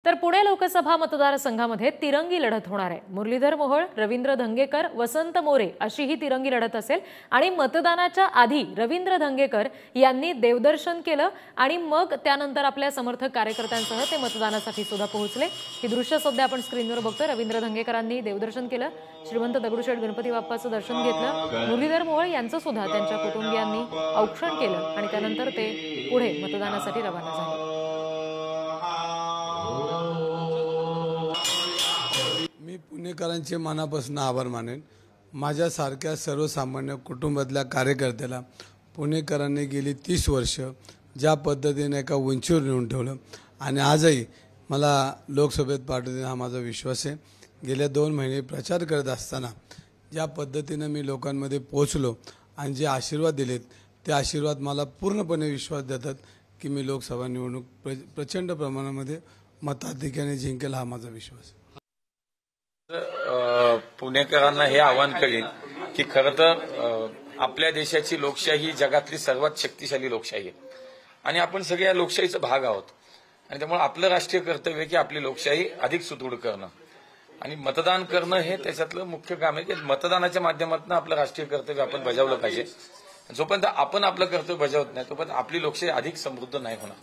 तर पुणे लोकसभा मतदारसंघामध्ये तिरंगी लढत होणार आहे। मुरलीधर मोहोळ, रवींद्र धंगेकर, वसंत मोरे अशी ही तिरंगी लढत असेल आणि मतदानाच्या आधी रवींद्र धंगेकर यांनी देवदर्शन केलं आणि मग त्यानंतर आपल्या समर्थक कार्यकर्त्यांसह ते मतदानासाठी सुद्धा पोहोचले। ही दृश्य सध्या आपण स्क्रीनवर बघतोय। रवींद्र धंगेकरांनी देवदर्शन केलं, श्रीमंत दगडूशेठ गणपती बाप्पाचं दर्शन घेतलं। मुरलीधर मोहोळ यांचं सुद्धा त्यांच्या कुटुंबियांनी औक्षण केलं आणि त्यानंतर ते पुढे मतदानासाठी रवाना झाले। मी पुणेकरांचे मनापासून आभार मानेन। माझ्यासारख्या सर्वसामान्य कुटुंबातल्या कार्यकर्त्याला पुणेकरांनी गेली 30 वर्ष ज्या पद्धतीने एका उंचीवर नेऊन ठेवलं आणि आजही मला लोकसभेत पाठवतील हा माझा विश्वास आहे। गेल्या 2 महिने प्रचार करत असताना ज्या पद्धतीने मी लोकांमध्ये पोहोचलो आणि जे आशीर्वाद दिलेत ते आशीर्वाद मला पूर्णपणे विश्वास देतात की मी लोकसभा निवडणूक प्रचंड प्रमाणामध्ये मताधिक्याने जिंकेल हा माझा विश्वास आहे। पुणेकरांना हे आवाहन करेन की खरं तर आपल्या देशाची लोकशाही ही जगातली सर्वात शक्तिशाली लोकशाही आहे आणि आपण सगळे या लोकशाहीचा भाग आहोत आणि त्यामुळे आपलं राष्ट्रीय कर्तव्य आहे की आपली लोकशाही अधिक सुदृढ करणं आणि मतदान करणं हे त्याच्यातलं मुख्य काम आहे की मतदानाच्या माध्यमातून आपलं राष्ट्रीय कर्तव्य आपण बजावलं पाहिजे। जोपर्यंत आपण आपलं कर्तव्य बजावत नाही तोपर्यंत आपली लोकशाही अधिक समृद्ध नाही होणार।